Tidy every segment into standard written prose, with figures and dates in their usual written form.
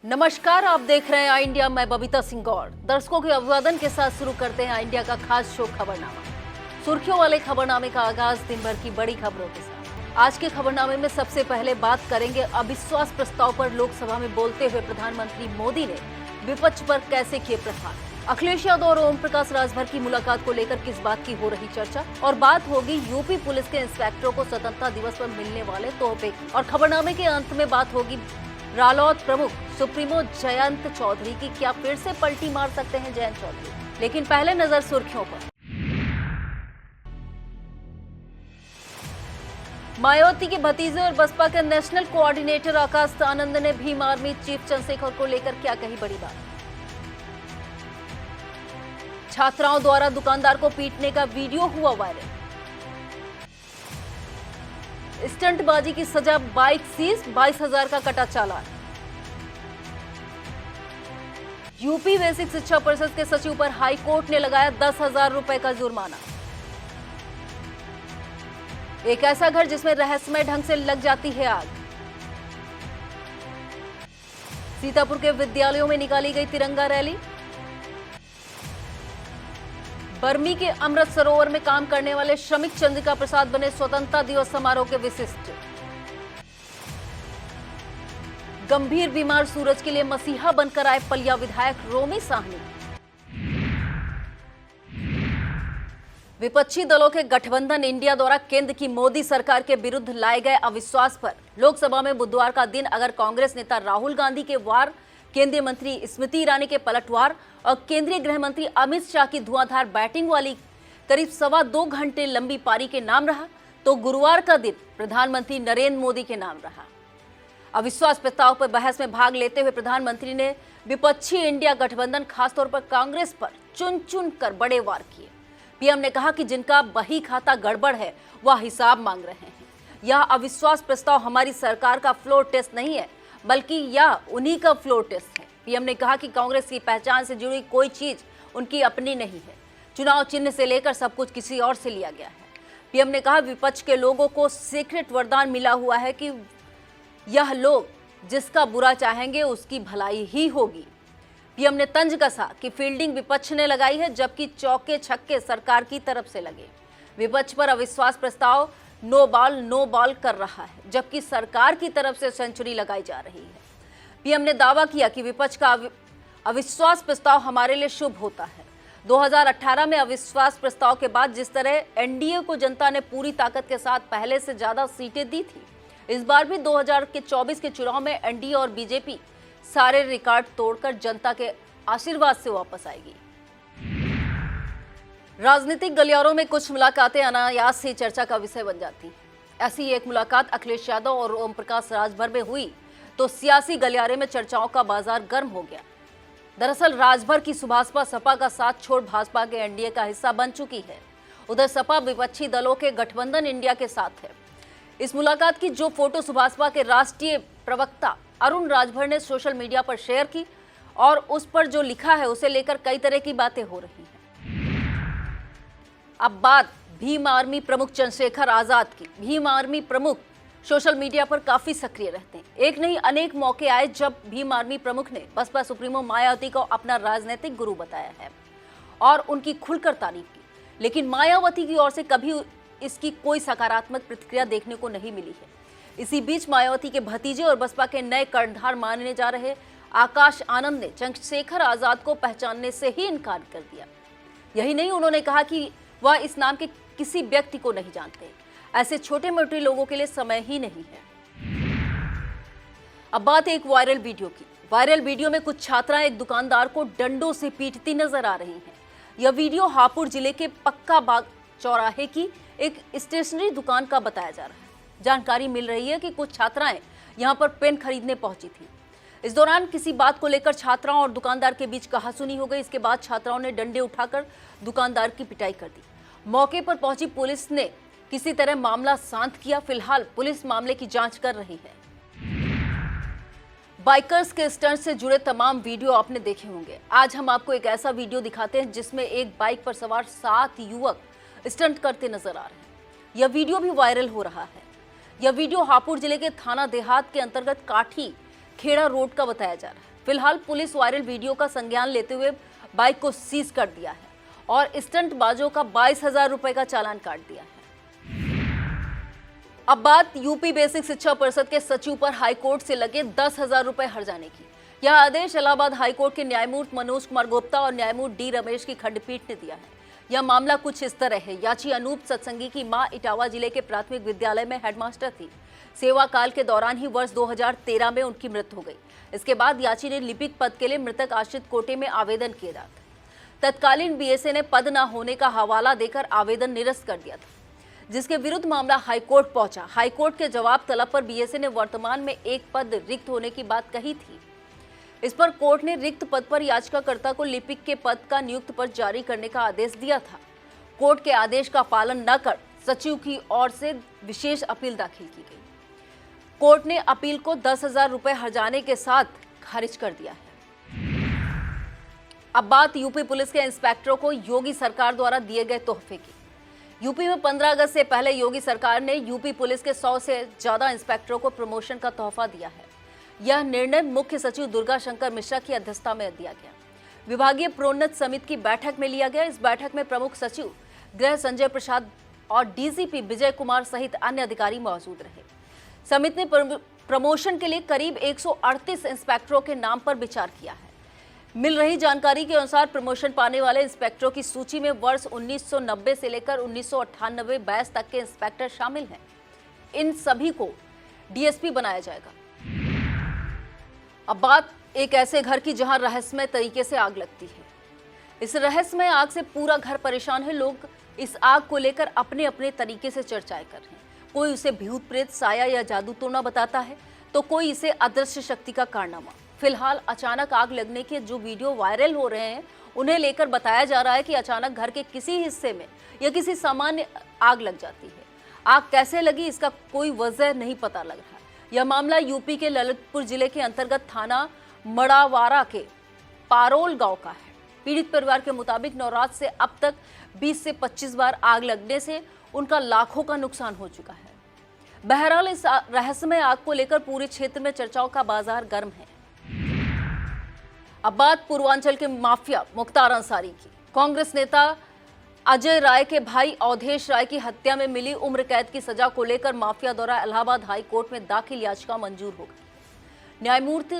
नमस्कार, आप देख रहे हैं आई इंडिया। मैं बबीता सिंह गौड़। दर्शकों के अभिवादन के साथ शुरू करते हैं आई इंडिया का खास शो खबरनामा। सुर्खियों वाले खबरनामे का आगाज दिन भर की बड़ी खबरों के साथ। आज के खबरनामे में सबसे पहले बात करेंगे अविश्वास प्रस्ताव पर लोकसभा में बोलते हुए प्रधानमंत्री मोदी ने विपक्ष पर कैसे किए प्रहार। अखिलेश यादव और ओम प्रकाश राजभर की मुलाकात को लेकर किस बात की हो रही चर्चा, और बात होगी यूपी पुलिस के इंस्पेक्टरों को स्वतंत्रता दिवस पर मिलने वाले तोहफे की। और खबरनामे के अंत में बात होगी रालोद प्रमुख सुप्रीमो जयंत चौधरी की। क्या फिर से पलटी मार सकते हैं जयंत चौधरी? लेकिन पहले नजर सुर्खियों पर। मायावती के भतीजे और बसपा के नेशनल कोऑर्डिनेटर आकाश आनंद ने भीम आर्मी चीफ चंद्रशेखर को लेकर क्या कही बड़ी बात। छात्राओं द्वारा दुकानदार को पीटने का वीडियो हुआ वायरल। स्टंटबाजी की सजा, बाइक सीज, 22,000 का कटा चालान। यूपी बेसिक शिक्षा परिषद के सचिव पर हाई कोर्ट ने लगाया 10,000 रुपए का जुर्माना। एक ऐसा घर जिसमें रहस्यमय ढंग से लग जाती है आग। सीतापुर के विद्यालयों में निकाली गई तिरंगा रैली। बर्मी के अमृत सरोवर में काम करने वाले श्रमिक चंद्रिका प्रसाद बने स्वतंत्रता दिवस समारोह के विशिष्ट। गंभीर बीमार सूरज के लिए मसीहा बनकर आए पलिया विधायक रोमी साहनी। विपक्षी दलों के गठबंधन इंडिया द्वारा केंद्र की मोदी सरकार के विरुद्ध लाए गए अविश्वास पर लोकसभा में बुधवार का दिन अगर कांग्रेस नेता राहुल गांधी के वार, केंद्रीय मंत्री स्मृति ईरानी के पलटवार और केंद्रीय गृह मंत्री अमित शाह की धुआंधार बैटिंग वाली करीब 2.25 घंटे लंबी पारी के नाम रहा, तो गुरुवार का दिन प्रधानमंत्री नरेंद्र मोदी के नाम रहा। अविश्वास प्रस्ताव पर बहस में भाग लेते हुए प्रधानमंत्री ने विपक्षी इंडिया गठबंधन, खासतौर पर कांग्रेस पर चुन चुन कर बड़े वार किए। पीएम ने कहा कि जिनका बही खाता गड़बड़ है वह हिसाब मांग रहे हैं। यह अविश्वास प्रस्ताव हमारी सरकार का फ्लोर टेस्ट नहीं है, बल्कि यह उन्हीं का फ्लोर टेस्ट है। पीएम ने कहा कि कांग्रेस की पहचान से जुड़ी कोई चीज उनकी अपनी नहीं है। चुनाव चिन्ह से लेकर सब कुछ किसी और से लिया गया है। पीएम ने कहा विपक्ष के लोगों को सीक्रेट वरदान मिला हुआ है कि यह लोग जिसका बुरा चाहेंगे उसकी भलाई ही होगी। पीएम ने तंज कसा कि फील्डिंग विपक्ष ने लगाई है, जबकि चौके छक्के सरकार की तरफ से लगे। विपक्ष पर अविश्वास प्रस्ताव नो बॉल कर रहा है, जबकि सरकार की तरफ से सेंचुरी लगाई जा रही है। पीएम ने दावा किया कि विपक्ष का अविश्वास प्रस्ताव हमारे लिए शुभ होता है। 2018 में अविश्वास प्रस्ताव के बाद जिस तरह एनडीए को जनता ने पूरी ताकत के साथ पहले से ज्यादा सीटें दी थी, इस बार भी 2024 के चुनाव में एनडीए और बीजेपी सारे रिकॉर्ड तोड़कर जनता के आशीर्वाद से वापस आएगी। राजनीतिक गलियारों में कुछ मुलाकातें अनायास से चर्चा का विषय बन जाती हैं। ऐसी एक मुलाकात अखिलेश यादव और ओम प्रकाश राजभर में हुई तो सियासी गलियारे में चर्चाओं का बाजार गर्म हो गया। दरअसल राजभर की सुभाषपा सपा का साथ छोड़ भाजपा के एनडीए का हिस्सा बन चुकी है। उधर सपा विपक्षी दलों के गठबंधन इंडिया के साथ है। इस मुलाकात की जो फोटो सुभाषपा के राष्ट्रीय प्रवक्ता अरुण राजभर ने सोशल मीडिया पर शेयर की और उस पर जो लिखा है उसे लेकर कई तरह की बातें हो रही हैं। अब बात भीम आर्मी प्रमुख चंद्रशेखर आजाद की। भीम आर्मी प्रमुख सोशल मीडिया पर काफी सक्रिय रहते हैं। एक नहीं अनेक मौके आए जब भीम आर्मी प्रमुख ने बसपा सुप्रीमो मायावती को अपना राजनीतिक गुरु बताया है और उनकी खुलकर तारीफ की, लेकिन मायावती की ओर से कभी इसकी कोई सकारात्मक प्रतिक्रिया देखने को नहीं मिली है। इसी बीच मायावती के भतीजे और बसपा के नए कर्णधार माने जा रहे आकाश आनंद ने चंद्रशेखर आजाद को पहचानने से ही इनकार कर दिया। यही नहीं, उन्होंने कहा कि वह इस नाम के किसी व्यक्ति को नहीं जानते। ऐसे छोटे मोटे लोगों के लिए समय ही नहीं है। अब बात एक वायरल वीडियो की। वायरल वीडियो में कुछ छात्राएं एक दुकानदार को डंडों से पीटती नजर आ रही हैं। यह वीडियो हापुड़ जिले के पक्का बाग चौराहे की एक स्टेशनरी दुकान का बताया जा रहा है। जानकारी मिल रही है कि कुछ छात्राएं यहां पर पेन खरीदने पहुंची थी। इस दौरान किसी बात को लेकर छात्राओं और दुकानदार के बीच कहासुनी हो गई। इसके बाद छात्राओं ने डंडे उठाकर दुकानदार की पिटाई कर दी। मौके पर पहुंची पुलिस ने किसी तरह मामला शांत किया। फिलहाल पुलिस मामले की जांच कर रही है। बाइकर्स के स्टंट से जुड़े तमाम वीडियो आपने देखे होंगे। आज हम आपको एक ऐसा वीडियो दिखाते हैं जिसमें एक बाइक पर सवार 7 युवक स्टंट करते नजर आ रहे हैं। यह वीडियो भी वायरल हो रहा है। यह वीडियो हापुड़ जिले के थाना देहात के अंतर्गत काठी खेड़ा रोड का बताया जा रहा है। फिलहाल पुलिस वायरल वीडियो का संज्ञान लेते हुए बाइक को सीज कर दिया है और स्टंटबाजों का 22,000 रुपए का चालान काट दिया है। अब बात यूपी बेसिक शिक्षा परिषद के सचिव पर हाईकोर्ट से लगे 10,000 रुपए हर्जाने की। यह आदेश इलाहाबाद हाईकोर्ट के न्यायमूर्ति मनोज कुमार गुप्ता और न्यायमूर्ति डी रमेश की खंडपीठ ने दिया है। यह मामला कुछ इस तरह है। याची अनूप सत्संगी की मां इटावा जिले के प्राथमिक विद्यालय में हेडमास्टर थी। सेवा काल के दौरान ही वर्ष 2013 में उनकी मृत्यु हो गई। इसके बाद याची ने लिपिक पद के लिए मृतक आश्रित कोटे में आवेदन किया था। तत्कालीन बीएसए ने पद न होने का हवाला देकर आवेदन निरस्त कर दिया था, जिसके विरुद्ध मामला हाईकोर्ट पहुंचा। हाईकोर्ट के जवाब तलब पर बीएसए ने वर्तमान में एक पद रिक्त होने की बात कही थी। इस पर कोर्ट ने रिक्त पद पर याचिकाकर्ता को लिपिक के पद का नियुक्त पत्र जारी करने का आदेश दिया था। कोर्ट के आदेश का पालन न कर सचिव की ओर से विशेष अपील दाखिल की गई। कोर्ट ने अपील को 10,000 रुपए हर्जाने के साथ खारिज कर दिया है। अब बात यूपी पुलिस के इंस्पेक्टरों को योगी सरकार द्वारा दिए गए तोहफे की। यूपी में 15 अगस्त से पहले योगी सरकार ने यूपी पुलिस के 100 से ज्यादा इंस्पेक्टरों को प्रमोशन का तोहफा दिया है। यह निर्णय मुख्य सचिव दुर्गा शंकर मिश्रा की अध्यक्षता में दिया गया। विभागीय प्रोन्नत समिति की बैठक में लिया गया। इस बैठक में प्रमुख सचिव गृह संजय प्रसाद और डीजीपी विजय कुमार सहित अन्य अधिकारी मौजूद रहे। समिति ने प्रमोशन के लिए करीब 138 इंस्पेक्टरों के नाम पर विचार किया है। मिल रही जानकारी के अनुसार प्रमोशन पाने वाले इंस्पेक्टरों की सूची में वर्ष 1990 से लेकर 1998 बैच तक के इंस्पेक्टर शामिल हैं। इन सभी को डीएसपी बनाया जाएगा। अब बात एक ऐसे घर की जहां रहस्यमय तरीके से आग लगती है। इस रहस्यमय आग से पूरा घर परेशान है। लोग इस आग को लेकर अपने अपने तरीके से चर्चाएं कर रहे हैं। कोई उसे भूत प्रेत, साया या जादू टोना बताता है, तो कोई इसे अदृश्य शक्ति का कारनामा। फिलहाल अचानक आग लगने के जो वीडियो वायरल हो रहे हैं, उन्हें लेकर बताया जा रहा है कि अचानक घर के किसी हिस्से में या किसी सामान्य आग लग जाती है। आग कैसे लगी, इसका कोई वजह नहीं पता लग रहा है। यह मामला यूपी के ललितपुर जिले के अंतर्गत थाना मड़ावारा के पारोल गांव का है। पीड़ित परिवार के मुताबिक नवरात्र से अब तक 20 से 25 बार आग लगने से उनका लाखों का नुकसान हो चुका है। बहरहाल इस रहस्यमय आग को लेकर पूरे क्षेत्र में चर्चाओं का बाजार गर्म है। अब बात पूर्वांचल के माफिया मुख्तार अंसारी की। कांग्रेस नेता अजय राय के भाई अवधेश राय की हत्या में मिली उम्र कैद की सजा को लेकर माफिया द्वारा इलाहाबाद हाई कोर्ट में दाखिल याचिका मंजूर हो गई। न्यायमूर्ति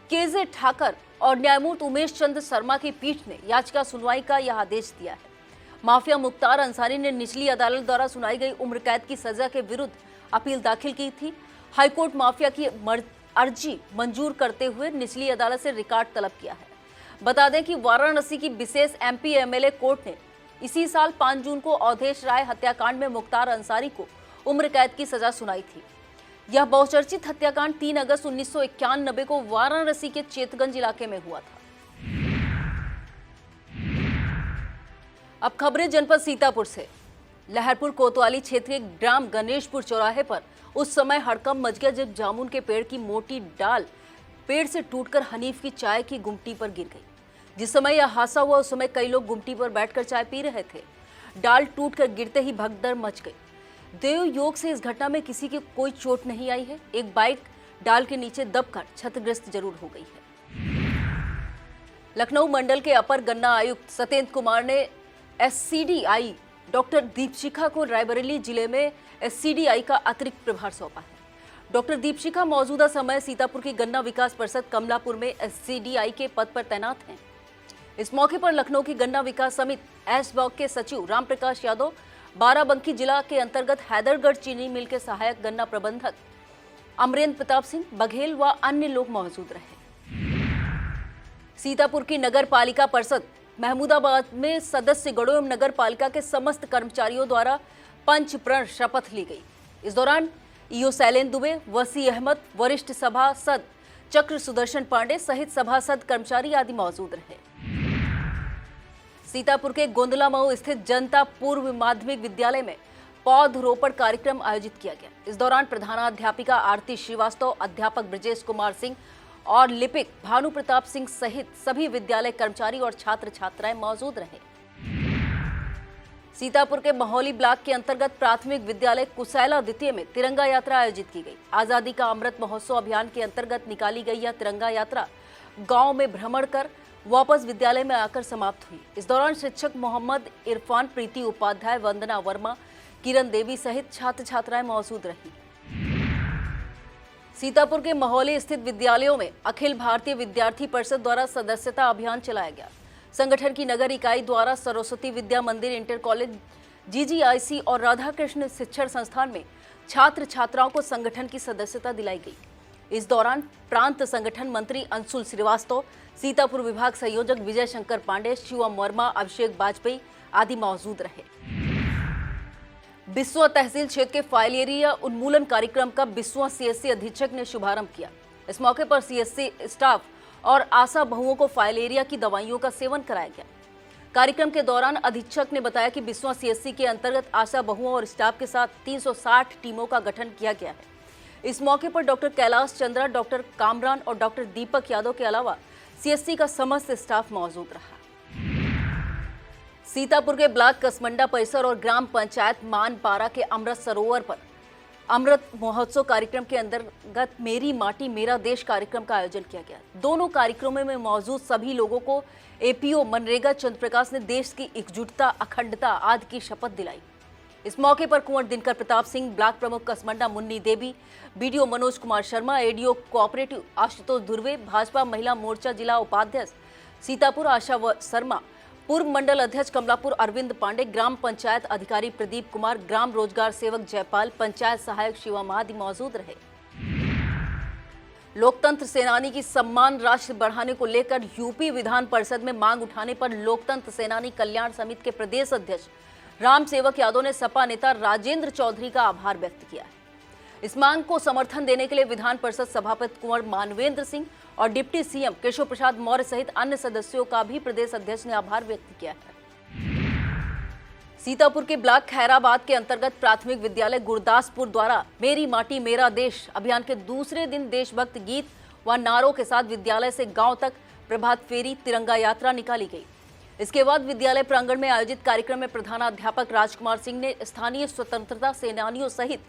केजे ठाकर और न्यायमूर्ति उमेश चंद्र शर्मा की पीठ ने याचिका सुनवाई का यह आदेश दिया है। माफिया मुख्तार अंसारी ने निचली अदालत द्वारा सुनाई गई उम्र कैद की सजा के विरुद्ध अपील दाखिल की थी। हाईकोर्ट माफिया की अर्जी मंजूर करते हुए निचली अदालत से रिकॉर्ड तलब किया है। बता दें कि वाराणसी की विशेष एमपी एमएलए कोर्ट ने इसी साल 5 जून को अवधेश राय हत्याकांड में मुख्तार अंसारी को उम्र कैद की सजा सुनाई थी। यह बहुचर्चित हत्याकांड 3 अगस्त 1991 को वाराणसी के चेतगंज इलाके में हुआ था। अब खबरें जनपद सीतापुर से। लहरपुर कोतवाली क्षेत्र के ग्राम गणेशपुर चौराहे पर उस समय हड़कंप मच गया जब जामुन के पेड़ की मोटी डाल पेड़ से टूटकर हनीफ की चाय की गुमटी पर गिर गई। जिस समय यह हादसा हुआ उस समय कई लोग गुमटी पर बैठकर चाय पी रहे थे। डाल टूटकर गिरते ही भगदड़ मच गई। देव योग से इस घटना में किसी की कोई चोट नहीं आई है। एक बाइक डाल के नीचे दबकर क्षतिग्रस्त जरूर हो गई है। लखनऊ मंडल के अपर गन्ना आयुक्त सत्येंद्र कुमार ने एससीडीआई डॉक्टर दीपशिखा को रायबरेली जिले में एससीडीआई का अतिरिक्त प्रभार सौंपा है। डॉक्टर दीपशिखा मौजूदा समय सीतापुर की गन्ना विकास परिषद कमलापुर में एससीडीआई के पद पर तैनात हैं। इस मौके पर लखनऊ की गन्ना विकास समिति एस ब्लॉक के सचिव रामप्रकाश यादव, बाराबंकी जिला के अंतर्गत हैदरगढ़ चीनी मिल के सहायक गन्ना प्रबंधक अमरेंद्र प्रताप सिंह बघेल व अन्य लोग मौजूद रहे। सीतापुर की नगर पालिका परिषद महमूदाबाद में सदस्य गणों एवं नगर पालिका के समस्त कर्मचारियों द्वारा पंच प्रण शपथ ली गई। इस दौरान ईओ शैलेंद्र दुबे, वसी अहमद, वरिष्ठ सभासद चक्र सुदर्शन पांडे सहित सभासद कर्मचारी आदि मौजूद रहे। सीतापुर के गोंदला मऊ स्थित जनता पूर्व माध्यमिक विद्यालय में पौधरोपण कार्यक्रम आयोजित किया गया। इस दौरान प्रधानाध्यापिका आरती श्रीवास्तव, अध्यापक ब्रजेश कुमार सिंह और लिपिक भानु प्रताप सिंह सहित सभी विद्यालय कर्मचारी और छात्र छात्राएं मौजूद रहे। सीतापुर के महोली ब्लॉक के अंतर्गत प्राथमिक विद्यालय कुसैला द्वितीय में तिरंगा यात्रा आयोजित की गई। आजादी का अमृत महोत्सव अभियान के अंतर्गत निकाली गई यह तिरंगा यात्रा गांव में भ्रमण कर वापस विद्यालय में आकर समाप्त हुई। इस दौरान शिक्षक मोहम्मद इरफान, प्रीति उपाध्याय, वंदना वर्मा, किरण देवी सहित छात्र छात्राएं मौजूद रही। सीतापुर के महोली स्थित विद्यालयों में अखिल भारतीय विद्यार्थी परिषद द्वारा सदस्यता अभियान चलाया गया। संगठन की नगर इकाई द्वारा सरस्वती विद्या मंदिर, इंटर कॉलेज, जीजीआईसी और राधा कृष्ण शिक्षण संस्थान में छात्र छात्राओं को संगठन की सदस्यता दिलाई गई। इस दौरान प्रांत संगठन मंत्री अंशुल श्रीवास्तव, सीतापुर विभाग संयोजक विजय शंकर पांडे, शिवम वर्मा, अभिषेक वाजपेयी आदि मौजूद रहे। बिस्वा तहसील क्षेत्र के फाइलेरिया उन्मूलन कार्यक्रम का बिस्वा सीएससी अधीक्षक ने शुभारंभ किया। इस मौके पर सीएससी स्टाफ और आशा बहुओं को फाइलेरिया की दवाइयों का सेवन कराया गया। कार्यक्रम के दौरान अधीक्षक ने बताया कि बिस्वा सीएससी के अंतर्गत आशा बहुओं और स्टाफ के साथ 360 टीमों का गठन किया गया है। इस मौके पर डॉक्टर कैलाश चंद्रा, डॉक्टर कामरान और डॉक्टर दीपक यादव के अलावा सीएससी का समस्त स्टाफ मौजूद रहा। सीतापुर के ब्लॉक कसमंडा परिसर और ग्राम पंचायत मानपारा के अमृत सरोवर पर अमृत महोत्सव कार्यक्रम के अंतर्गत मेरी माटी मेरा देश कार्यक्रम का आयोजन किया गया। दोनों कार्यक्रमों में मौजूद सभी लोगों को एपीओ मनरेगा चंद्र प्रकाश ने देश की एकजुटता, अखंडता आदि की शपथ दिलाई। इस मौके पर कुंवर दिनकर प्रताप सिंह, ब्लॉक प्रमुख Kasmanda Munni Devi, BDO Manoj Kumar Sharma, ADO cooperative Ashutosh Dhurve, Bhajpa महिला मोर्चा जिला उपाध्यक्ष सीतापुर आशा शर्मा, पूर्व मंडल अध्यक्ष कमलापुर अरविंद पांडे, ग्राम पंचायत अधिकारी प्रदीप कुमार, ग्राम रोजगार सेवक जयपाल, पंचायत सहायक शिवम आदि मौजूद रहे। लोकतंत्र सेनानी की सम्मान राशि बढ़ाने को लेकर यूपी विधान परिषद में मांग उठाने पर लोकतंत्र सेनानी कल्याण समिति के प्रदेश अध्यक्ष राम सेवक यादव ने सपा नेता राजेंद्र चौधरी का आभार व्यक्त किया है। इस मांग को समर्थन देने के लिए विधान परिषद सभापति कुंवर मानवेंद्र सिंह और डिप्टी सीएम केशव प्रसाद मौर्य सहित अन्य सदस्यों का भी प्रदेश अध्यक्ष ने आभार व्यक्त किया है। सीतापुर के ब्लॉक खैराबाद के अंतर्गत प्राथमिक विद्यालय गुरदासपुर द्वारा मेरी माटी मेरा देश अभियान के दूसरे दिन देशभक्त गीत व नारों के साथ विद्यालय से गांव तक प्रभात फेरी, तिरंगा यात्रा निकाली गई। इसके बाद विद्यालय प्रांगण में आयोजित कार्यक्रम में प्रधानाध्यापक राजकुमार सिंह ने स्थानीय स्वतंत्रता सेनानियों सहित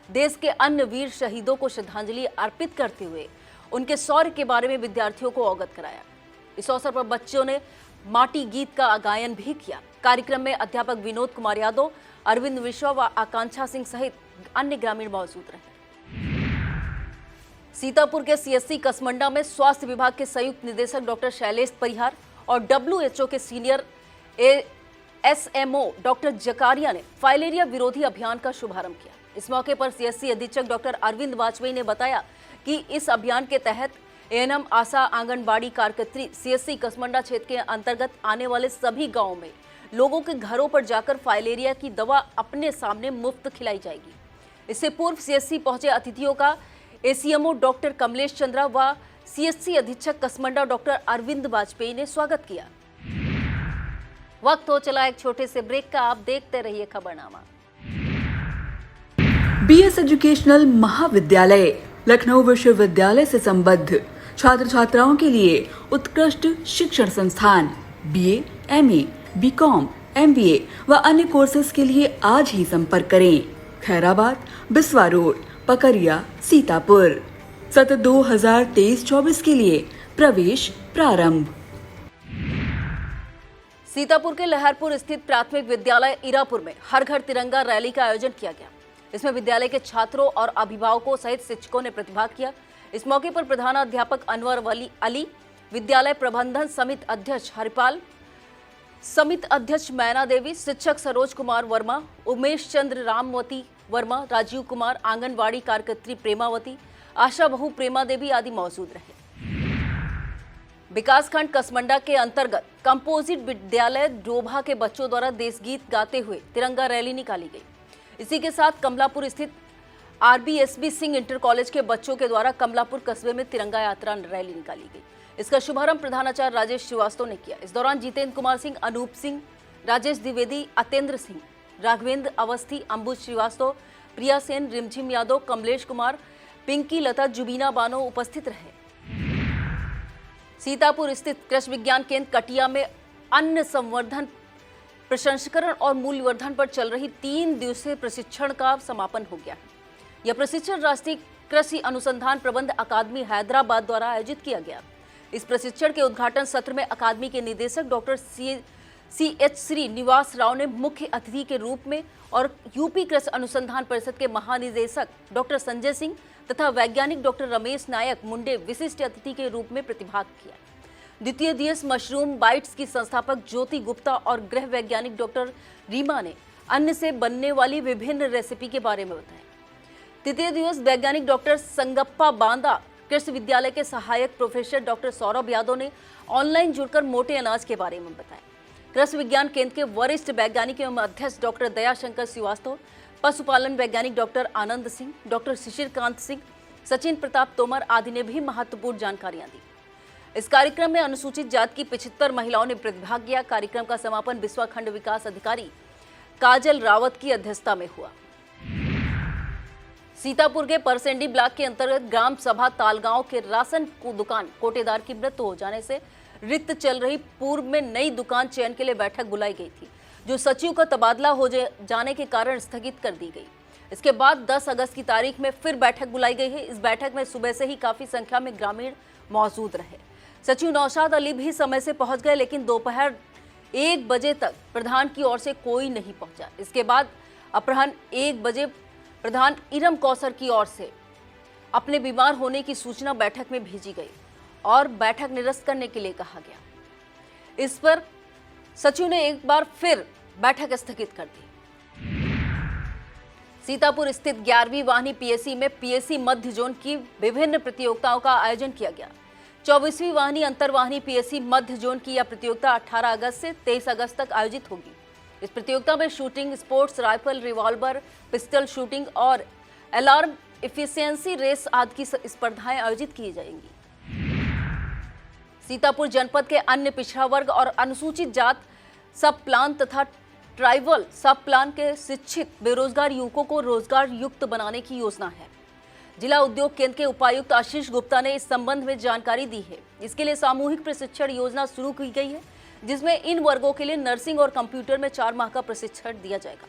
देश के अन्य वीर शहीदों को श्रद्धांजलि अर्पित करते हुए उनके शौर्य के बारे में विद्यार्थियों को अवगत कराया। इस अवसर पर बच्चों ने माटी गीत का गायन भी किया। कार्यक्रम में अध्यापक विनोद कुमार यादव, अरविंद मिश्रा व आकांक्षा सिंह सहित अन्य ग्रामीण मौजूद रहे। सीतापुर के सीएससी कसमंडा में स्वास्थ्य विभाग के संयुक्त निदेशक डॉक्टर शैलेश परिहार और डब्ल्यूएचओ के सीनियर एसएमओ डॉक्टर जकारिया ने फाइलेरिया विरोधी अभियान का शुभारंभ किया। इस मौके पर सीएससी अधीक्षक डॉक्टर अरविंद वाजपेयी ने बताया कि इस अभियान के तहत एएनएम, आशा, आंगनबाड़ी कार्यकर्त्री सीएससी कसमंडा क्षेत्र के अंतर्गत आने वाले सभी गांवों में लोगों के घरों पर जाकर फाइलेरिया की दवा अपने सामने मुफ्त खिलाई जाएगी। इससे पूर्व सीएससी पहुंचे अतिथियों का एसीएमओ डॉक्टर कमलेश चंद्रा व सीएससी अधीक्षक कसमंडा डॉक्टर अरविंद वाजपेयी ने स्वागत किया। वक्त हो चला एक छोटे से ब्रेक का, आप देखते रहिए खबरनामा। बीएस एजुकेशनल महाविद्यालय लखनऊ विश्वविद्यालय से संबद्ध छात्र छात्राओं के लिए उत्कृष्ट शिक्षण संस्थान बीए, एमए, बीकॉम, एमबीए व अन्य कोर्सेज के लिए आज ही संपर्क करें। खैराबाद, बिस्वा रोड, पकरिया, सीतापुर। सत्र 2023-24 के लिए प्रवेश प्रारंभ। सीतापुर के लहरपुर स्थित प्राथमिक विद्यालय इरापुर में हर घर तिरंगा रैली का आयोजन किया गया। इसमें विद्यालय के छात्रों और अभिभावकों सहित शिक्षकों ने प्रतिभाग किया। इस मौके पर प्रधानाध्यापक अनवर अली, विद्यालय प्रबंधन समिति अध्यक्ष हरिपाल, समिति अध्यक्ष मैना देवी, शिक्षक सरोज कुमार वर्मा, उमेश चंद्र रामवती वर्मा, राजीव कुमार, आंगनबाड़ी कार्यकर्त्री प्रेमावती, आशा बहु प्रेमा देवी आदि मौजूद रहे। विकासखंड कसमंडा के अंतर्गत कंपोजिट विद्यालय डोभा के बच्चों द्वारा देशगीत गाते हुए तिरंगा रैली निकाली गई। इसी के साथ कमलापुर स्थित आरबीएसबी सिंह इंटर कॉलेज के बच्चों के द्वारा कमलापुर कस्बे में तिरंगा यात्रा रैली निकाली गई। इसका शुभारंभ प्रधानाचार्य राजेश श्रीवास्तव ने किया। इस दौरान जितेंद्र कुमार सिंह, अनूप सिंह, राजेश द्विवेदी, अतेंद्र सिंह, राघवेंद्र अवस्थी, अंबुज श्रीवास्तव, प्रिया सेन, रिमझिम यादव, कमलेश कुमार, पिंकी लता, जुबीना बानो उपस्थित रहे। सीतापुर स्थित कृषि विज्ञान केंद्र कटिया में अन्न संवर्धन, प्रसंस्करण और मूल्यवर्धन पर चल रही 3 दिवसीय प्रशिक्षण का समापन हो गया है। यह प्रशिक्षण राष्ट्रीय कृषि अनुसंधान प्रबंध अकादमी हैदराबाद द्वारा आयोजित किया गया। इस प्रशिक्षण के उद्घाटन सत्र में अकादमी के निदेशक डॉक्टर CH श्रीनिवास राव ने मुख्य अतिथि के रूप में और यूपी कृषि अनुसंधान परिषद के महानिदेशक डॉक्टर संजय सिंह तथा वैज्ञानिक डॉक्टर रमेश नायक मुंडे विशिष्ट अतिथि के रूप में प्रतिभाग किया। द्वितीय दिवस मशरूम बाइट्स की संस्थापक ज्योति गुप्ता और गृह वैज्ञानिक डॉक्टर रीमा ने अन्न से बनने वाली विभिन्न रेसिपी के बारे में बताया। तृतीय दिवस वैज्ञानिक डॉक्टर संगप्पा बांदा कृषि विद्यालय के सहायक प्रोफेसर डॉक्टर सौरभ यादव ने ऑनलाइन जुड़कर मोटे अनाज के बारे में बताया। कृषि विज्ञान केंद्र के वरिष्ठ वैज्ञानिक एवं अध्यक्ष डॉक्टर दयाशंकर श्रीवास्तव, पशुपालन वैज्ञानिक डॉक्टर आनंद सिंह, डॉक्टर शिशिर कांत सिंह, सचिन प्रताप तोमर आदि ने भी महत्वपूर्ण जानकारियां दी। इस कार्यक्रम में अनुसूचित जाति की 75 महिलाओं ने प्रतिभाग किया। कार्यक्रम का समापन बिस्वा खंड विकास अधिकारी काजल रावत की अध्यक्षता में हुआ। सीतापुर के परसेंडी ब्लॉक के अंतर्गत ग्राम सभा तालगांव के राशन दुकान कोटेदार की मृत्यु हो जाने से रिक्त चल रही पूर्व में नई दुकान चयन के लिए बैठक बुलाई गई थी, जो सचिव का तबादला हो जाने के कारण स्थगित कर दी गई। इसके बाद 10 अगस्त की तारीख में फिर बैठक बुलाई गई है। इस बैठक में सुबह से ही काफी संख्या में ग्रामीण मौजूद रहे। सचिव नौशाद अली भी समय से पहुंच गए, लेकिन दोपहर 1 बजे तक प्रधान की ओर से कोई नहीं पहुंचा। इसके बाद अपराह्न 1 बजे प्रधान इरम कौसर की ओर से अपने बीमार होने की सूचना बैठक में भेजी गई और बैठक निरस्त करने के लिए कहा गया। इस पर सचिव ने एक बार फिर बैठक स्थगित कर दी। सीतापुर स्थित 11वीं वाहिनी पीएससी में पीएससी मध्य जोन की विभिन्न प्रतियोगिताओं का आयोजन किया गया। 24वीं वाहिनी अंतरवाहिनी पीएससी मध्य जोन की यह प्रतियोगिता 18 अगस्त से 23 अगस्त तक आयोजित होगी। इस प्रतियोगिता में shooting, sports, rifle, revolver, pistol shooting और अलार्म एफिशिएंसी रेस आदि की स्पर्धाएं आयोजित की जाएंगी। सीतापुर जनपद के अन्य पिछड़ा वर्ग और अनुसूचित जात सब प्लान तथा ट्राइबल सब प्लान के शिक्षित बेरोजगार युवकों को रोजगार युक्त बनाने की योजना है। जिला उद्योग केंद्र के उपायुक्त आशीष गुप्ता ने इस संबंध में जानकारी दी है। इसके लिए सामूहिक प्रशिक्षण योजना शुरू की गई है, जिसमें इन वर्गों के लिए नर्सिंग और कंप्यूटर में 4 माह का प्रशिक्षण दिया जाएगा।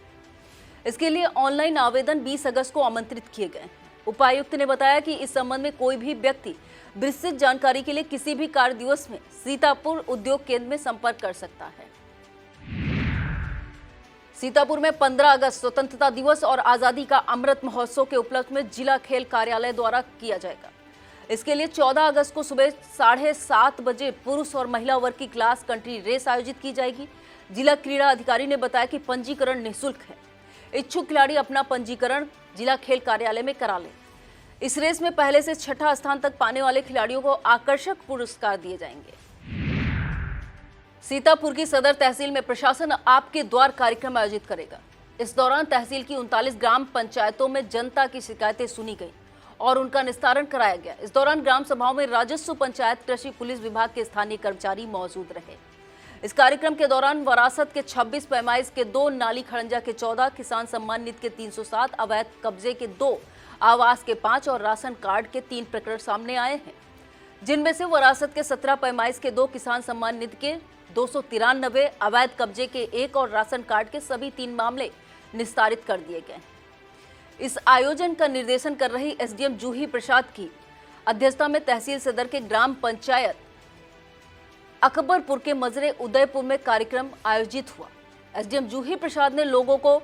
इसके लिए ऑनलाइन आवेदन 20 अगस्त को आमंत्रित किए गए। उपायुक्त ने बताया कि इस संबंध में कोई भी व्यक्ति विस्तृत जानकारी के लिए किसी भी कार्य दिवस में सीतापुर उद्योग केंद्र में संपर्क कर सकता है। सीतापुर में 15 अगस्त स्वतंत्रता दिवस और आजादी का अमृत महोत्सव के उपलक्ष्य में जिला खेल कार्यालय द्वारा किया जाएगा। इसके लिए 14 अगस्त को सुबह 7:30 बजे पुरुष और महिला वर्ग की क्लास कंट्री रेस आयोजित की जाएगी। जिला क्रीड़ा अधिकारी ने बताया कि पंजीकरण निःशुल्क है। इच्छुक खिलाड़ी अपना पंजीकरण जिला खेल कार्यालय में करा लें। इस रेस में पहले से 6ठा स्थान तक पाने वाले खिलाड़ियों को आकर्षक पुरस्कार दिए जाएंगे। सीतापुर की सदर तहसील में प्रशासन आपके द्वार कार्यक्रम आयोजित करेगा। इस दौरान तहसील की 39 ग्राम पंचायतों में जनता की शिकायतें सुनी गई और उनका निस्तारण कराया गया। इस दौरान ग्राम सभाओं में राजस्व, पंचायत, कृषि, पुलिस विभाग के स्थानीय कर्मचारी मौजूद रहे। इस कार्यक्रम के दौरान वरासत के 26 पैमाइश के 2, नाली खड़ंजा के 14, किसान सम्मान निधि के 307, अवैध कब्जे के 2, आवास के 5 और राशन कार्ड के 3 प्रकरण सामने आए हैं, जिनमें से वरासत के 17 पैमाइश के 2, किसान सम्मान निधि के 293, अवैध कब्जे के 1 और राशन कार्ड के सभी 3 मामले निस्तारित कर दिए गए। इस आयोजन का निर्देशन कर रही एसडीएम जूही प्रसाद की अध्यक्षता में तहसील सदर के ग्राम पंचायत अकबरपुर के मजरे उदयपुर में कार्यक्रम आयोजित हुआ। एसडीएम जूही प्रसाद ने लोगों को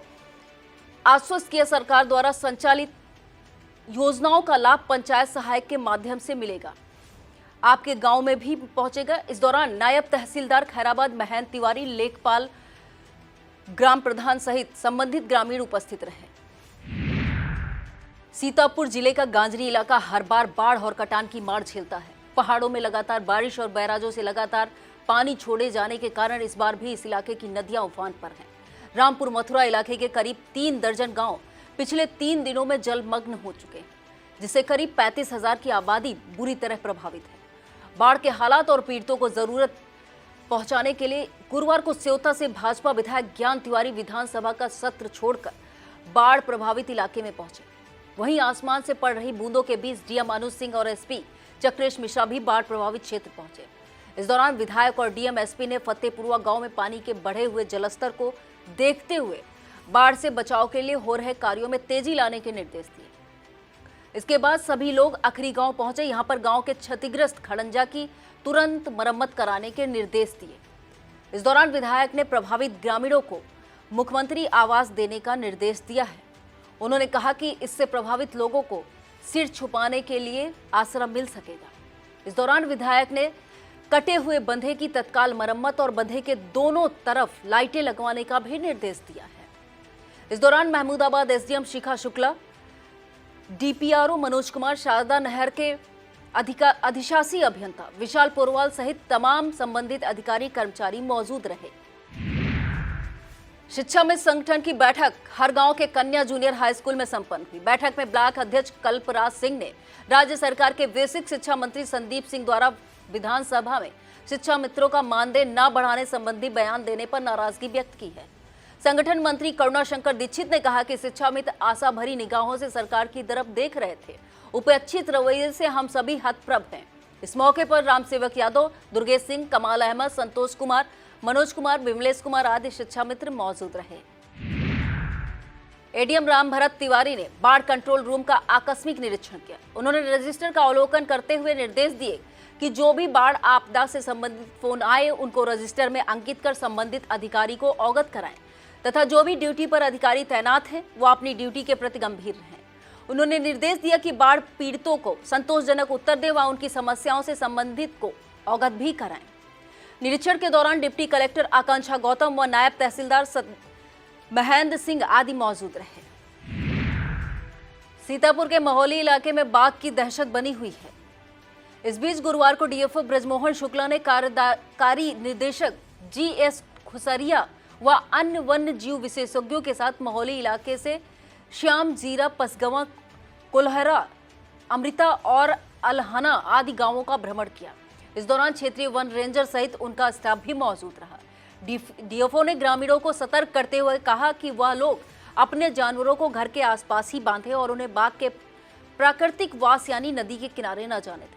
आश्वस्त किया सरकार द्वारा संचालित योजनाओं का लाभ पंचायत सहायक के माध्यम से मिलेगा, आपके गांव में भी पहुंचेगा। इस दौरान नायब तहसीलदार खैराबाद महेंद्र तिवारी, लेखपाल, ग्राम प्रधान सहित संबंधित ग्रामीण उपस्थित रहे। सीतापुर जिले का गांजरी इलाका हर बार बाढ़ और कटान की मार झेलता है। पहाड़ों में लगातार बारिश और बैराजों से लगातार पानी छोड़े जाने के कारण इस बार भी इस इलाके की नदियां उफान पर हैं। रामपुर मथुरा इलाके के करीब 3 दर्जन गांव पिछले 3 दिनों में जलमग्न हो चुके हैं, जिससे करीब 35,000 की आबादी बुरी तरह प्रभावित है। बाढ़ के हालात और पीड़ितों को जरूरत पहुंचाने के लिए गुरुवार को सेवता से भाजपा विधायक ज्ञान तिवारी विधानसभा का सत्र छोड़कर बाढ़ प्रभावित इलाके में पहुंचे। वहीं आसमान से पड़ रही बूंदों के बीच डीएम अनुज सिंह और एसपी चक्रेश मिश्रा भी बाढ़ प्रभावित क्षेत्र पहुंचे। इस दौरान विधायक और डीएम एसपी ने फतेहपुरवा गांव में पानी के बढ़े हुए जलस्तर को देखते हुए बाढ़ से बचाव के लिए हो रहे कार्यों में तेजी लाने के निर्देश दिए। इसके बाद सभी लोग अखरी गांव पहुंचे। यहां पर गांव के क्षतिग्रस्त खड़ंजा की तुरंत मरम्मत कराने के निर्देश दिए। इस दौरान विधायक ने प्रभावित ग्रामीणों को मुख्यमंत्री आवास देने का निर्देश दिया है। उन्होंने कहा कि इससे प्रभावित लोगों को सिर छुपाने के लिए आसरा मिल सकेगा। इस दौरान विधायक ने कटे हुए बंधे की तत्काल मरम्मत और बंधे के दोनों तरफ लाइटें लगवाने का भी निर्देश दिया है। इस दौरान महमूदाबाद एसडीएम शिखा शुक्ला, डीपीआरओ मनोज कुमार, शारदा नहर के अधिशासी अभियंता विशाल पोरवाल सहित तमाम संबंधित अधिकारी कर्मचारी मौजूद रहे। शिक्षा में संगठन की बैठक हर गांव के कन्या जूनियर हाई स्कूल में संपन्न हुई। बैठक में ब्लॉक अध्यक्ष कल्पराज सिंह ने राज्य सरकार के बेसिक शिक्षा मंत्री संदीप सिंह द्वारा विधानसभा में शिक्षा मित्रों का मानदेय न बढ़ाने संबंधी बयान देने पर नाराजगी व्यक्त की है। संगठन मंत्री करुणाशंकर दीक्षित ने कहा कि शिक्षा मित्र आशा भरी निगाहों से सरकार की तरफ देख रहे थे। उपेक्षित रवैये से हम सभी हतप्रभ हैं। इस मौके पर रामसेवक यादव, दुर्गेश सिंह, कमाल अहमद, संतोष कुमार, मनोज कुमार, विमलेश कुमार आदि शिक्षा मित्र मौजूद रहे। एडीएम राम भरत तिवारी ने बाढ़ कंट्रोल रूम का आकस्मिक निरीक्षण किया। उन्होंने रजिस्टर का अवलोकन करते हुए निर्देश दिए कि जो भी बाढ़ आपदा से संबंधित फोन आए उनको रजिस्टर में अंकित कर संबंधित अधिकारी को अवगत कराएं तथा जो भी ड्यूटी पर अधिकारी तैनात हैं वो अपनी ड्यूटी के प्रति गंभीर रहें। उन्होंने निर्देश दिया कि बाढ़ पीड़ितों को संतोषजनक उत्तर दें व उनकी समस्याओं से संबंधित को अवगत भी कराएं। निरीक्षण के दौरान डिप्टी कलेक्टर आकांक्षा गौतम व नायब तहसीलदार महेंद्र सिंह आदि मौजूद रहे। सीतापुर के महोली इलाके में बाघ की दहशत बनी हुई है। इस बीच गुरुवार को डीएफओ ब्रजमोहन शुक्ला ने कार्यकारी निदेशक जीएस खुसरिया व अन्य वन्य जीव विशेषज्ञों के साथ महोली इलाके से श्याम जीरा, पसगवा, कुलहरा, अमृता और अलहना आदि गांवों का भ्रमण किया। इस दौरान क्षेत्रीय वन रेंजर सहित उनका स्टाफ भी मौजूद रहा। डीएफओ ने ग्रामीणों को सतर्क करते हुए कहा कि वह लोग अपने जानवरों को घर के आसपास ही बांधे और उन्हें बाघ के प्राकृतिक वास यानी नदी के किनारे न जाने दें।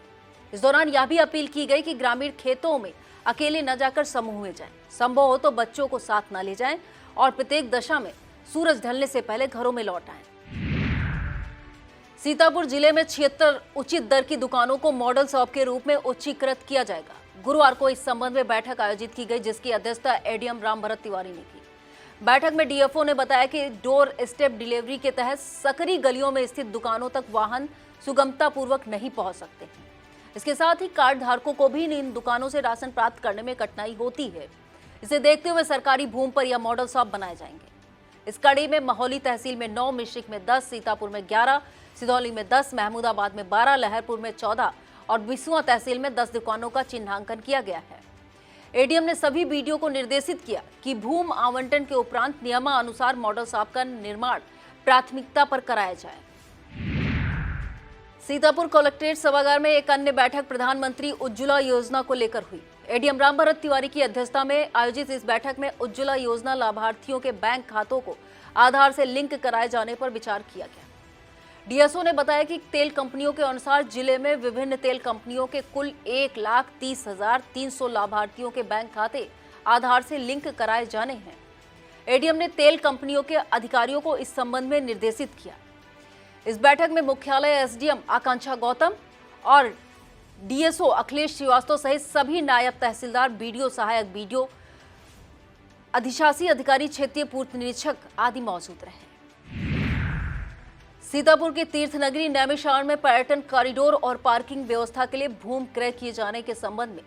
इस दौरान यह भी अपील की गई कि ग्रामीण खेतों में अकेले न जाकर समूह में जाएं। संभव हो तो बच्चों को साथ न ले जाएं और प्रत्येक दशा में सूरज ढलने से पहले घरों में लौट आएं। सीतापुर जिले में 76 उचित दर की दुकानों को मॉडल शॉप के रूप में उच्चीकृत किया जाएगा। गुरुवार को इस संबंध में बैठक आयोजित की गई जिसकी अध्यक्षता एडीएम राम भरत तिवारी ने की। बैठक में डीएफओ ने बताया कि डोर स्टेप डिलीवरी के तहत सकरी गलियों में स्थित दुकानों तक वाहन सुगमता पूर्वक नहीं पहुंच सकते हैं। इसके साथ ही कार्ड धारकों को भी इन दुकानों से राशन प्राप्त करने में कठिनाई होती है। इसे देखते हुए सरकारी भूमि पर यह मॉडल शॉप बनाए जाएंगे। इस कड़ी में महोली तहसील में 9, मिश्रिक में 10, सीतापुर में 11, सिधौली में 10, महमूदाबाद में 12, लहरपुर में 14 और बिसुआ तहसील में 10 दुकानों का चिन्हांकन किया गया है। एडीएम ने सभी बीडीओ को निर्देशित किया कि भूमि आवंटन के उपरांत नियमानुसार मॉडल शॉप का निर्माण प्राथमिकता पर कराया जाए। सीतापुर कलेक्ट्रेट सभागार में एक अन्य बैठक प्रधानमंत्री उज्ज्वला योजना को लेकर हुई। एडीएम राम भरत तिवारी की अध्यक्षता में आयोजित इस बैठक में उज्ज्वला योजना लाभार्थियों के बैंक खातों को आधार से लिंक कराए जाने पर विचार किया गया। डीएसओ ने बताया कि तेल कंपनियों के अनुसार जिले में विभिन्न तेल कंपनियों के कुल 1,30,300 लाभार्थियों के बैंक खाते आधार से लिंक कराए जाने हैं। एडीएम ने तेल कंपनियों के अधिकारियों को इस संबंध में निर्देशित किया। इस बैठक में मुख्यालय एसडीएम आकांक्षा गौतम और डीएसओ अखिलेश श्रीवास्तव सहित सभी नायब तहसीलदार, बीडीओ, सहायक बीडीओ, अधिशासी अधिकारी, क्षेत्रीय पूर्व निरीक्षक आदि मौजूद रहे। सीतापुर के तीर्थ नगरी नैमिषारण्य में पर्यटन कॉरिडोर और पार्किंग व्यवस्था के लिए भूमि क्रय किए जाने के संबंध में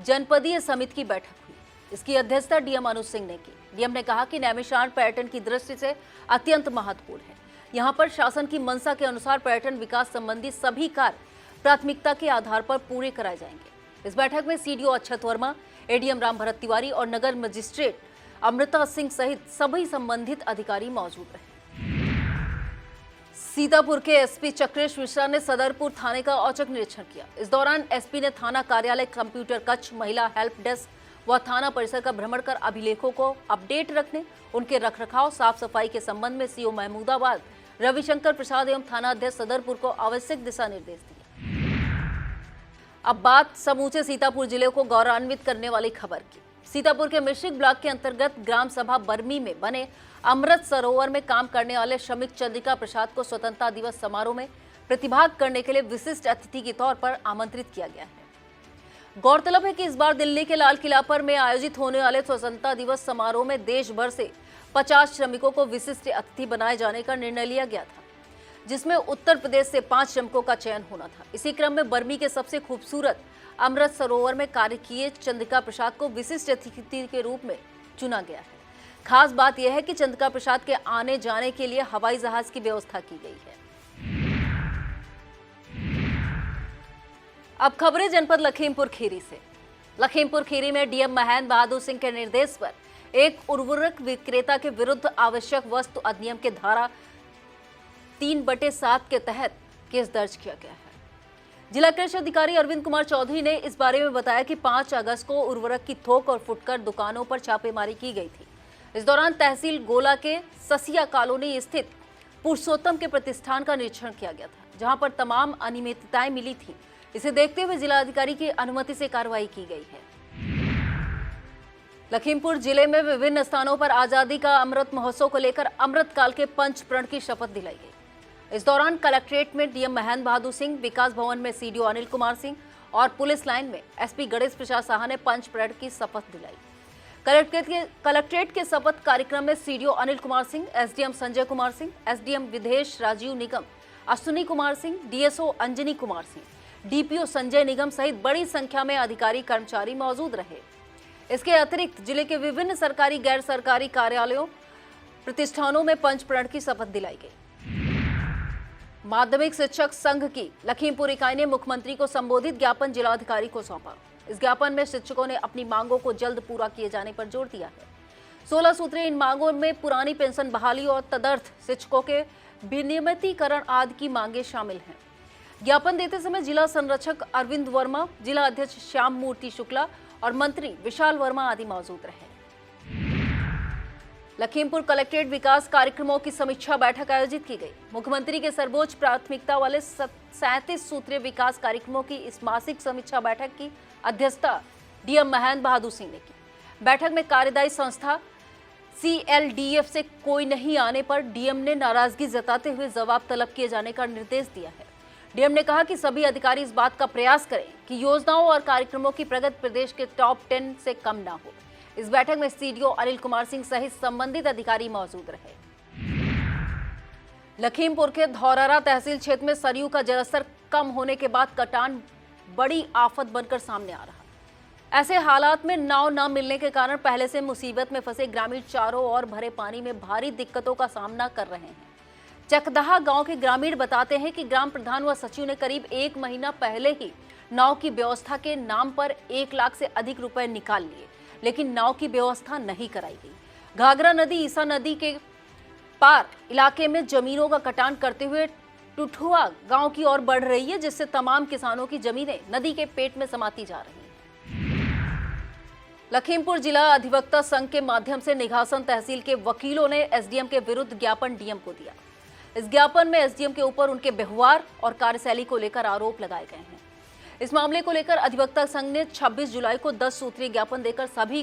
जनपदीय समिति की बैठक हुई। इसकी अध्यक्षता डीएम अनुज सिंह ने की। डीएम ने कहा कि नैमिषारण्य पर्यटन की दृष्टि से अत्यंत महत्वपूर्ण है। यहाँ पर शासन की मंशा के अनुसार पर्यटन विकास संबंधी सभी कार्य प्राथमिकता के आधार पर पूरे कराए जाएंगे। इस बैठक में सीडीओ अक्षत वर्मा, एडीएम राम भरत तिवारी और नगर मजिस्ट्रेट अमृता सिंह सहित सभी संबंधित अधिकारी मौजूद रहे। सीतापुर के एसपी चक्रेश मिश्रा ने सदरपुर थाने का औचक निरीक्षण किया। इस दौरान एसपी ने थाना कार्यालय, कंप्यूटर कक्ष, महिला हेल्प डेस्क व थाना परिसर का भ्रमण कर अभिलेखों को अपडेट रखने, उनके रखरखाव, साफ सफाई के संबंध में सीओ महमूदाबाद रविशंकर प्रसाद एवं थाना अध्यक्ष सदरपुर को आवश्यक दिशा निर्देश दिए। अब बात समूचे सीतापुर जिले को गौरवान्वित करने वाली खबर की। सीतापुर के मिश्रिक ब्लॉक के अंतर्गत ग्राम सभा बर्मी में बने अमृत सरोवर में काम करने वाले श्रमिक चंद्रिका प्रसाद को स्वतंत्रता दिवस समारोह में प्रतिभाग करने के लिए विशिष्ट अतिथि के तौर पर आमंत्रित किया गया है। गौरतलब है कि इस बार दिल्ली के लाल किला पर में आयोजित होने वाले स्वतंत्रता दिवस समारोह में देश भर से 50 श्रमिकों को विशिष्ट अतिथि बनाए जाने का निर्णय लिया गया था, जिसमें उत्तर प्रदेश से 5 श्रमिकों का चयन होना था। इसी क्रम में बर्मी के सबसे खूबसूरत अमृत सरोवर में कार्य किए चंद्रिका प्रसाद को विशिष्ट अतिथि के रूप में चुना गया है। खास बात यह है कि चंद्रिका प्रसाद के आने जाने के लिए हवाई जहाज की व्यवस्था की गई है। अब खबरें जनपद लखीमपुर खीरी से। लखीमपुर खीरी में डीएम महेंद्र बहादुर सिंह के निर्देश पर एक उर्वरक विक्रेता के विरुद्ध आवश्यक वस्तु अधिनियम के धारा 3/7 के तहत केस दर्ज किया गया है। जिला कृषि अधिकारी अरविंद कुमार चौधरी ने इस बारे में बताया कि 5 अगस्त को उर्वरक की थोक और फुटकर दुकानों पर छापेमारी की गई थी। इस दौरान तहसील गोला के ससिया कॉलोनी स्थित पुरुषोत्तम के प्रतिष्ठान का निरीक्षण किया गया था, जहां पर तमाम अनियमितताएं मिली थी। इसे देखते हुए जिलाधिकारी की अनुमति से कार्रवाई की गई है। लखीमपुर जिले में विभिन्न स्थानों पर आजादी का अमृत महोत्सव को लेकर अमृतकाल के पंच प्रण की शपथ दिलाई गई। इस दौरान कलेक्ट्रेट में डीएम महेंद्र बहादुर सिंह, विकास भवन में सीडीओ अनिल कुमार सिंह और पुलिस लाइन में एसपी गणेश प्रसाद साहा ने पंच प्रण की शपथ दिलाई। कलेक्ट्रेट के शपथ कार्यक्रम में CDO Anil Kumar Singh, SDM Sanjay Kumar Singh, SDM विदेश राजीव निगम, अश्विनी कुमार सिंह, डीएसओ अंजनी कुमार सिंह, डीपीओ संजय निगम सहित बड़ी संख्या में अधिकारी कर्मचारी मौजूद रहे। इसके अतिरिक्त जिले के विभिन्न सरकारी गैर सरकारी कार्यालयों प्रतिष्ठानों में पंच प्रण की शपथ दिलाई गई। माध्यमिक शिक्षक संघ की लखीमपुर इकाई ने मुख्यमंत्री को संबोधित ज्ञापन जिलाधिकारी को सौंपा। इस ज्ञापन में शिक्षकों ने अपनी मांगों को जल्द पूरा किए जाने पर जोर दिया है। 16 सूत्रीय इन मांगों में पुरानी पेंशन बहाली और तदर्थ शिक्षकों के विनियमितीकरण आदि की मांगे शामिल हैं। ज्ञापन देते समय जिला संरक्षक अरविंद वर्मा, जिला अध्यक्ष श्याम मूर्ति शुक्ला और मंत्री विशाल वर्मा आदि मौजूद रहे। लखीमपुर कलेक्ट्रेट विकास कार्यक्रमों की समीक्षा बैठक आयोजित की गई। मुख्यमंत्री के सर्वोच्च प्राथमिकता वाले 37 सूत्रीय विकास कार्यक्रमों की इस मासिक समीक्षा बैठक की अध्यक्षता डीएम महेंद्र बहादुर सिंह ने की। बैठक में कार्यदायी संस्था CLDF से कोई नहीं आने पर डीएम ने नाराजगी जताते हुए जवाब तलब किए जाने का निर्देश दिया है। डीएम ने कहा कि सभी अधिकारी इस बात का प्रयास करें कि योजनाओं और कार्यक्रमों की प्रगति प्रदेश के टॉप 10 से कम ना हो। इस बैठक में सीडीओ अनिल कुमार सिंह सहित संबंधित अधिकारी मौजूद रहे। लखीमपुर के धौरारा तहसील क्षेत्र में सरयू का जलस्तर कम होने के बाद कटान बड़ी आफत बनकर सामने आ रहा। ऐसे हालात में नाव न मिलने के कारण पहले से मुसीबत में फंसे ग्रामीण चारों ओर भरे पानी में भारी दिक्कतों का सामना कर रहे हैं। चकदहा गांव के ग्रामीण बताते हैं कि ग्राम प्रधान व सचिव ने करीब 1 महीना पहले ही नाव की व्यवस्था के नाम पर 1 लाख से अधिक रुपए निकाल लिए, लेकिन नाव की व्यवस्था नहीं कराई गई। घाघरा नदी ईसा नदी के पार इलाके में जमीनों का कटान करते हुए टुठुआ गांव की ओर बढ़ रही है, जिससे तमाम किसानों की जमीनें नदी के पेट में समाती जा रही हैं। लखीमपुर जिला अधिवक्ता संघ के माध्यम से निघासन तहसील के वकीलों ने एसडीएम के विरुद्ध ज्ञापन डीएम को दिया। इस ज्ञापन में एसडीएम के ऊपर उनके व्यवहार और कार्यशैली को लेकर आरोप लगाए गए हैं। इस मामले को लेकर अधिवक्ता संघ ने 26 जुलाई को 10 सूत्रीय ज्ञापन देकर सभी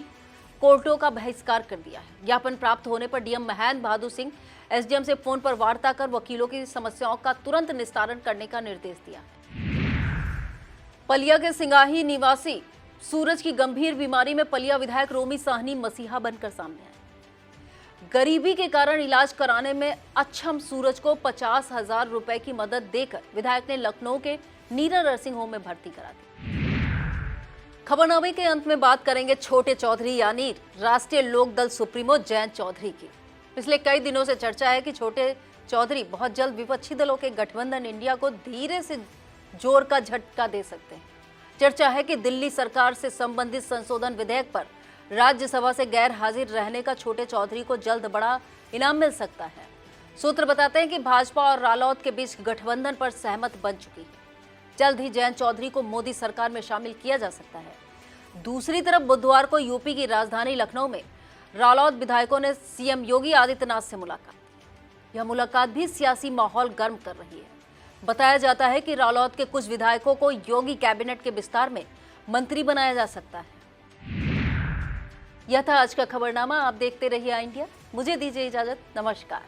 कोर्टों का बहिष्कार कर दिया है। ज्ञापन प्राप्त होने पर डीएम महेंद्र बहादुर सिंह एसडीएम से फोन पर वार्ता कर वकीलों की समस्याओं का तुरंत निस्तारण करने का निर्देश दिया। पलिया के सिंगाही निवासी सूरज की गंभीर बीमारी में पलिया विधायक रोमी साहनी मसीहा बनकर सामने आए। गरीबी के कारण इलाज कराने में अक्षम सूरज को 50,000 रुपए की मदद देकर विधायक ने लखनऊ के नीरा नर्सिंग होम में भर्ती करा दी। खबरनामे के अंत में बात करेंगे छोटे चौधरी यानी राष्ट्रीय लोक दल सुप्रीमो जयंत चौधरी की। पिछले कई दिनों से चर्चा है कि छोटे चौधरी बहुत जल्द विपक्षी दलों के गठबंधन इंडिया को धीरे से जोर का झटका दे सकते हैं। चर्चा है कि दिल्ली सरकार से संबंधित संशोधन विधेयक पर राज्यसभा से गैर हाजिर रहने का छोटे चौधरी को जल्द बड़ा इनाम मिल सकता है। सूत्र बताते हैं कि भाजपा और रालोद के बीच गठबंधन पर सहमत बन चुकी है। जल्द ही जयंत चौधरी को मोदी सरकार में शामिल किया जा सकता है। दूसरी तरफ बुधवार को यूपी की राजधानी लखनऊ में रालोद विधायकों ने सीएम योगी आदित्यनाथ से मुलाकात की। यह मुलाकात भी सियासी माहौल गर्म कर रही है। बताया जाता है कि रालोद के कुछ विधायकों को योगी कैबिनेट के विस्तार में मंत्री बनाया जा सकता है। यह था आज का खबरनामा। आप देखते रहिए आई इंडिया। मुझे दीजिए इजाजत। नमस्कार।